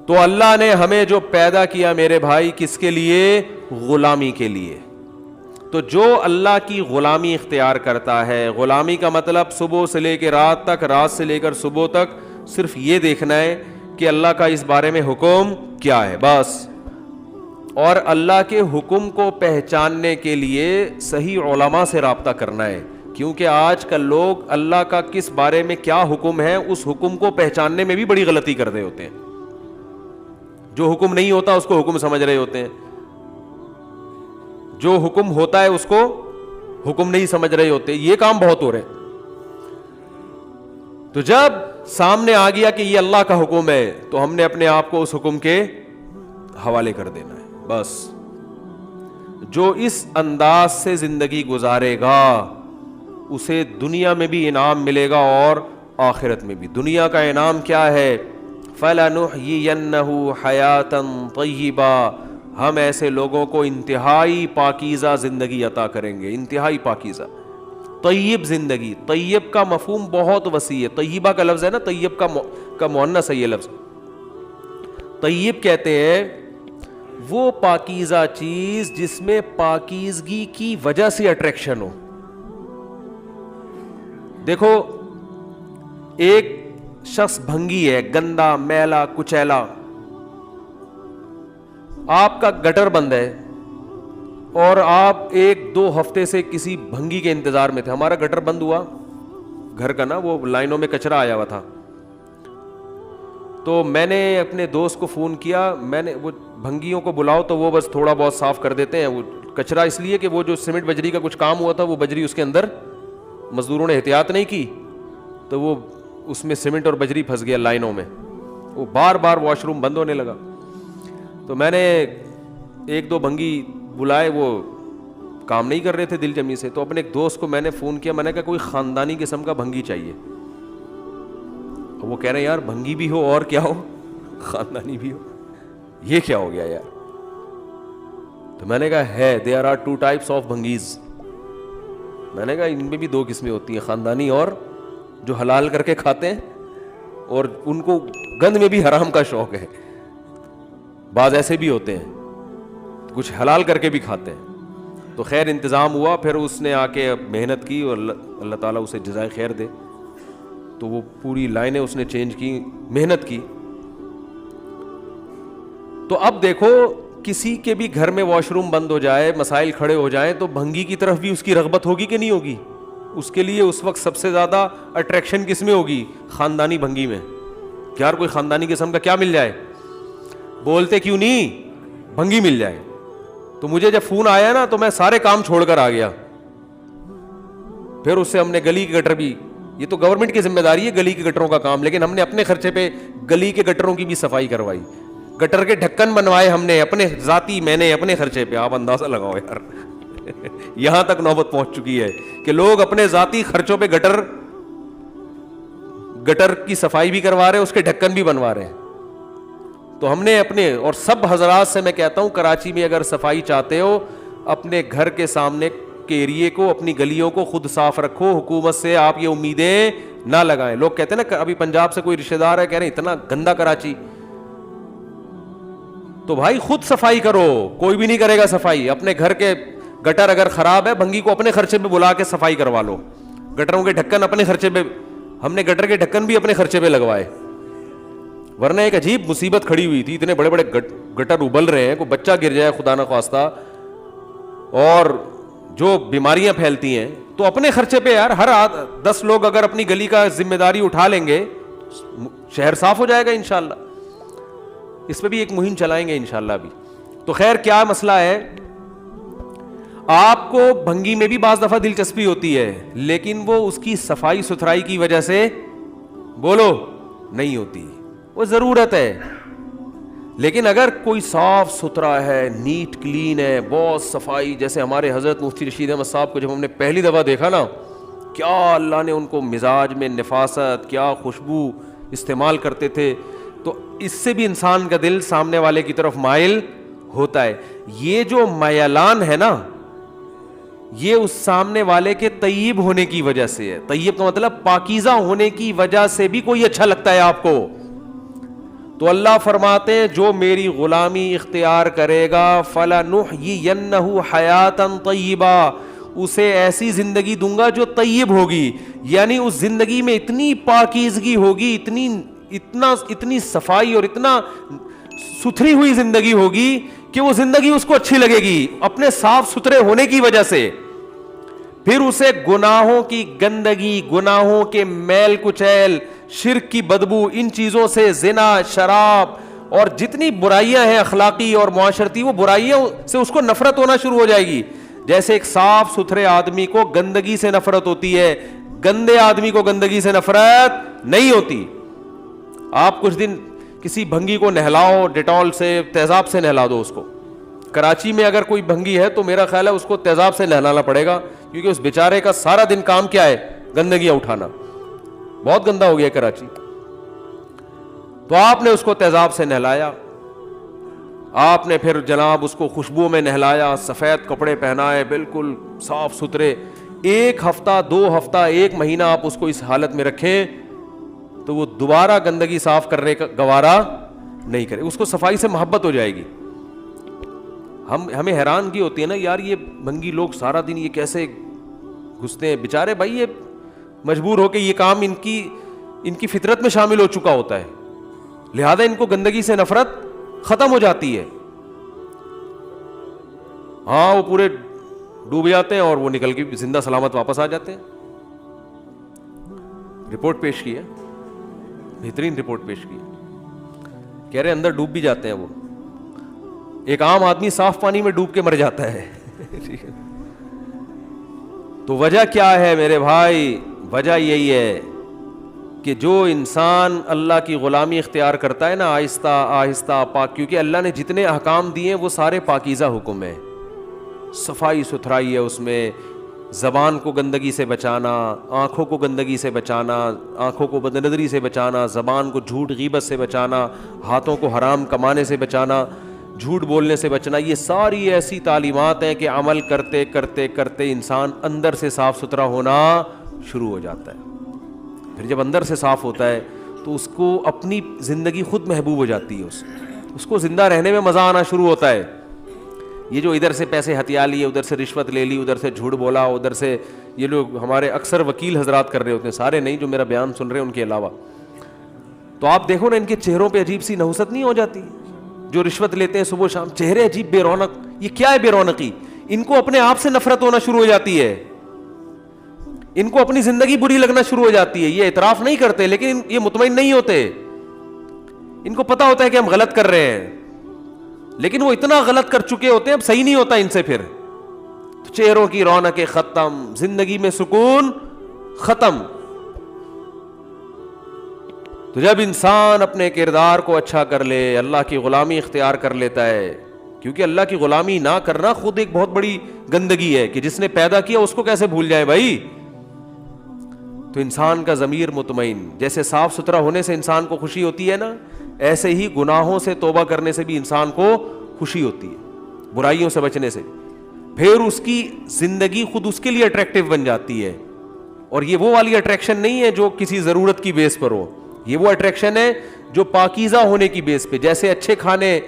تو اللہ نے ہمیں جو پیدا کیا میرے بھائی کس کے لیے؟ غلامی کے لیے. تو جو اللہ کی غلامی اختیار کرتا ہے, غلامی کا مطلب صبح سے لے کے رات تک, رات سے لے کر صبح تک صرف یہ دیکھنا ہے کہ اللہ کا اس بارے میں حکم کیا ہے بس. اور اللہ کے حکم کو پہچاننے کے لیے صحیح علماء سے رابطہ کرنا ہے, کیونکہ آج کل لوگ اللہ کا کس بارے میں کیا حکم ہے اس حکم کو پہچاننے میں بھی بڑی غلطی کر رہے ہوتے ہیں. جو حکم نہیں ہوتا اس کو حکم سمجھ رہے ہوتے ہیں, جو حکم ہوتا ہے اس کو حکم نہیں سمجھ رہے ہوتے. یہ کام بہت ہو رہے. تو جب سامنے آ گیا کہ یہ اللہ کا حکم ہے تو ہم نے اپنے آپ کو اس حکم کے حوالے کر دینا ہے بس. جو اس انداز سے زندگی گزارے گا اسے دنیا میں بھی انعام ملے گا اور آخرت میں بھی. دنیا کا انعام کیا ہے؟ فَلَنُحْيِيَنَّهُ حَيَاةً طَيِّبَةً, ہم ایسے لوگوں کو انتہائی پاکیزہ زندگی عطا کریں گے, انتہائی پاکیزہ طیب زندگی. طیب کا مفہوم بہت وسیع ہے. طیبہ کا لفظ ہے نا, طیب کا مؤنث ہے یہ لفظ. طیب کہتے ہیں وہ پاکیزہ چیز جس میں پاکیزگی کی وجہ سے اٹریکشن ہو. دیکھو ایک شخص بھنگی ہے, گندا میلا کچیلا, آپ کا گٹر بند ہے اور آپ 1-2 ہفتے سے کسی بھنگی کے انتظار میں تھے. ہمارا گٹر بند ہوا گھر کا نا, وہ لائنوں میں کچرا آیا ہوا تھا, تو میں نے اپنے دوست کو فون کیا. میں نے وہ بھنگیوں کو بلاؤ تو وہ بس تھوڑا بہت صاف کر دیتے ہیں وہ کچرا, اس لیے کہ وہ جو سیمنٹ بجری کا کچھ کام ہوا تھا وہ بجری اس کے اندر, مزدوروں نے احتیاط نہیں کی تو وہ اس میں سیمنٹ اور بجری پھنس گیا لائنوں میں. وہ بار بار واش روم بند ہونے لگا. تو میں نے 1-2 بھنگی بلائے, وہ کام نہیں کر رہے تھے دل جمی سے. تو اپنے ایک دوست کو میں نے فون کیا, میں نے کہا کوئی خاندانی قسم کا بھنگی چاہیے. وہ کہہ رہے ہیں یار بھنگی بھی ہو اور کیا ہو, خاندانی بھی ہو, یہ کیا ہو گیا یار. تو میں نے کہا ہے there are 2 types of بھنگیز. میں نے کہا ان میں بھی 2 قسمیں ہوتی ہیں, خاندانی اور جو حلال کر کے کھاتے ہیں اور ان کو گند میں بھی حرام کا شوق ہے. بعض ایسے بھی ہوتے ہیں کچھ حلال کر کے بھی کھاتے ہیں. تو خیر انتظام ہوا, پھر اس نے آ کے محنت کی اور اللہ تعالیٰ اسے جزائے خیر دے. تو وہ پوری لائنیں اس نے چینج کی, محنت کی. تو اب دیکھو کسی کے بھی گھر میں واش روم بند ہو جائے, مسائل کھڑے ہو جائیں, تو بھنگی کی طرف بھی اس کی رغبت ہوگی کہ نہیں ہوگی؟ اس کے لیے اس وقت سب سے زیادہ اٹریکشن کس میں ہوگی؟ خاندانی بھنگی میں. کہ یار کوئی خاندانی قسم کا کیا مل جائے, بولتے کیوں نہیں بھنگی مل جائے. تو مجھے جب فون آیا نا تو میں سارے کام چھوڑ کر آ گیا. پھر اس سے ہم نے گلی کے گٹر بھی, یہ تو گورنمنٹ کی ذمہ داری ہے گلی کے گٹروں کا کام, لیکن ہم نے اپنے خرچے پہ گلی کے گٹروں کی بھی صفائی کروائی. گٹر کے ڈھکن بنوائے ہم نے اپنے ذاتی, میں نے اپنے خرچے پہ. آپ اندازہ لگاؤ یار یہاں تک نوبت پہنچ چکی ہے کہ لوگ اپنے ذاتی خرچوں پہ گٹر کی صفائی بھی کروا رہے ہیں, اس کے ڈھکن بھی بنوا رہے ہیں. تو ہم نے اپنے, اور سب حضرات سے میں کہتا ہوں کراچی میں اگر صفائی چاہتے ہو اپنے گھر کے سامنے کے ایریے کو, اپنی گلیوں کو خود صاف رکھو. حکومت سے آپ یہ امیدیں نہ لگائیں. لوگ کہتے ہیں نا ابھی پنجاب سے کوئی رشتہ دار ہے, کہہ رہے ہیں اتنا گندا کراچی. تو بھائی خود صفائی کرو, کوئی بھی نہیں کرے گا صفائی. اپنے گھر کے گٹر اگر خراب ہے, بھنگی کو اپنے خرچے پہ بلا کے صفائی کروا لو. گٹروں کے ڈھکن اپنے خرچے پہ, ہم نے گٹر کے ڈھکن بھی اپنے خرچے پہ لگوائے. ورنہ ایک عجیب مصیبت کھڑی ہوئی تھی, اتنے بڑے بڑے گٹر ابل رہے ہیں, کوئی بچہ گر جائے خدا نہ خواستہ, اور جو بیماریاں پھیلتی ہیں. تو اپنے خرچے پہ یار, ہر 10 لوگ اگر اپنی گلی کا ذمہ داری اٹھا لیں گے, شہر صاف ہو جائے گا انشاءاللہ. اس پہ بھی ایک مہم چلائیں گے انشاءاللہ بھی. تو خیر کیا مسئلہ ہے, آپ کو بھنگی میں بھی بعض دفعہ دلچسپی ہوتی ہے, لیکن وہ اس کی صفائی ستھرائی کی وجہ سے بولو نہیں ہوتی, وہ ضرورت ہے. لیکن اگر کوئی صاف ستھرا ہے, نیٹ کلین ہے, بہت صفائی, جیسے ہمارے حضرت مفتی رشید احمد صاحب کو جب ہم نے پہلی دفعہ دیکھا نا, کیا اللہ نے ان کو مزاج میں نفاست, کیا خوشبو استعمال کرتے تھے, تو اس سے بھی انسان کا دل سامنے والے کی طرف مائل ہوتا ہے. یہ جو میلان ہے نا, یہ اس سامنے والے کے طیب ہونے کی وجہ سے ہے. طیب کا مطلب پاکیزہ ہونے کی وجہ سے بھی کوئی اچھا لگتا ہے آپ کو. تو تو اللہ فرماتے ہیں جو میری غلامی اختیار کرے گا فَلَنُحْيِيَنَّهُ حَيَاةً طَيِّبًا، اسے ایسی زندگی دوں گا جو طیب ہوگی، یعنی اس زندگی میں اتنی پاکیزگی ہوگی، اتنی صفائی اور اتنا ستھری ہوئی زندگی ہوگی کہ وہ زندگی اس کو اچھی لگے گی اپنے صاف ستھرے ہونے کی وجہ سے. پھر اسے گناہوں کی گندگی، گناہوں کے میل کچیل، شرک کی بدبو، ان چیزوں سے، زنا، شراب اور جتنی برائیاں ہیں اخلاقی اور معاشرتی، وہ برائیاں سے اس کو نفرت ہونا شروع ہو جائے گی. جیسے ایک صاف ستھرے آدمی کو گندگی سے نفرت ہوتی ہے، گندے آدمی کو گندگی سے نفرت نہیں ہوتی. آپ کچھ دن کسی بھنگی کو نہلاؤ، ڈیٹول سے، تیزاب سے نہلا دو اس کو. کراچی میں اگر کوئی بھنگی ہے تو میرا خیال ہے اس کو تیزاب سے نہلانا پڑے گا، کیونکہ اس بیچارے کا سارا دن کام کیا ہے؟ گندگیاں اٹھانا. بہت گندا ہو گیا کراچی. تو آپ نے اس کو تیزاب سے نہلایا، آپ نے پھر جناب اس کو خوشبو میں نہلایا، سفید کپڑے پہنائے، بالکل صاف ستھرے. ایک ہفتہ، 2 ہفتہ، 1 مہینہ آپ اس کو اس حالت میں رکھیں تو وہ دوبارہ گندگی صاف کرنے کا گوارا نہیں کرے. اس کو صفائی سے محبت ہو جائے گی. ہمیں حیرانگی ہوتی ہے نا یار، یہ بھنگی لوگ سارا دن یہ کیسے گھستے ہیں بیچارے. بھائی یہ مجبور ہو کے یہ کام ان کی فطرت میں شامل ہو چکا ہوتا ہے، لہذا ان کو گندگی سے نفرت ختم ہو جاتی ہے. ہاں وہ پورے ڈوب جاتے ہیں اور وہ نکل کے زندہ سلامت واپس آ جاتے ہیں. رپورٹ پیش کی ہے، بہترین رپورٹ پیش کی، کہہ رہے اندر ڈوب بھی جاتے ہیں وہ. ایک عام آدمی صاف پانی میں ڈوب کے مر جاتا ہے. تو وجہ کیا ہے میرے بھائی؟ وجہ یہی ہے کہ جو انسان اللہ کی غلامی اختیار کرتا ہے نا، آہستہ آہستہ پاک، کیونکہ اللہ نے جتنے احکام دیے ہیں وہ سارے پاکیزہ حکم ہیں، صفائی ستھرائی ہے اس میں. زبان کو گندگی سے بچانا، آنکھوں کو گندگی سے بچانا، آنکھوں کو بد نظری سے بچانا، زبان کو جھوٹ غیبت سے بچانا، ہاتھوں کو حرام کمانے سے بچانا، جھوٹ بولنے سے بچنا. یہ ساری ایسی تعلیمات ہیں کہ عمل کرتے کرتے کرتے انسان اندر سے صاف ستھرا ہونا شروع ہو جاتا ہے. پھر جب اندر سے صاف ہوتا ہے تو اس کو اپنی زندگی خود محبوب ہو جاتی ہے، اس کو زندہ رہنے میں مزہ آنا شروع ہوتا ہے. یہ جو ادھر سے پیسے ہتھیا لیے، ادھر سے رشوت لے لی، ادھر سے جھوٹ بولا، ادھر سے یہ لوگ ہمارے اکثر وکیل حضرات کر رہے ہوتے ہیں، سارے نہیں جو میرا بیان سن رہے ہیں ان کے علاوہ، تو آپ دیکھو نا ان کے چہروں پہ عجیب سی نحوست نہیں ہو جاتی؟ جو رشوت لیتے ہیں صبح شام، چہرے عجیب بے رونق. یہ کیا ہے بے رونقی؟ ان کو اپنے آپ سے نفرت ہونا شروع ہو جاتی ہے، ان کو اپنی زندگی بری لگنا شروع ہو جاتی ہے. یہ اعتراف نہیں کرتے لیکن یہ مطمئن نہیں ہوتے. ان کو پتا ہوتا ہے کہ ہم غلط کر رہے ہیں، لیکن وہ اتنا غلط کر چکے ہوتے ہیں اب صحیح نہیں ہوتا ان سے. پھر چہروں کی رونقیں ختم، زندگی میں سکون ختم. تو جب انسان اپنے کردار کو اچھا کر لے، اللہ کی غلامی اختیار کر لیتا ہے، کیونکہ اللہ کی غلامی نہ کرنا خود ایک بہت بڑی گندگی ہے کہ جس نے پیدا کیا اس کو کیسے بھول جائے بھائی. تو انسان کا ضمیر مطمئن، جیسے صاف ستھرا ہونے سے انسان کو خوشی ہوتی ہے نا، ایسے ہی گناہوں سے توبہ کرنے سے بھی انسان کو خوشی ہوتی ہے، برائیوں سے بچنے سے. پھر اس کی زندگی خود اس کے لیے اٹریکٹیو بن جاتی ہے. اور یہ وہ والی اٹریکشن نہیں ہے جو کسی ضرورت کی بیس پر ہو، یہ وہ اٹریکشن ہے جو پاکیزہ ہونے کی بیس پہ. جیسے اچھے کھانے،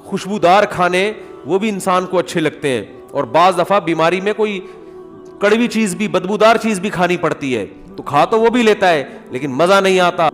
خوشبودار کھانے وہ بھی انسان کو اچھے لگتے ہیں، اور بعض دفعہ بیماری میں کوئی کڑوی چیز بھی، بدبودار چیز بھی کھانی پڑتی ہے تو کھا تو وہ بھی لیتا ہے لیکن مزہ نہیں آتا.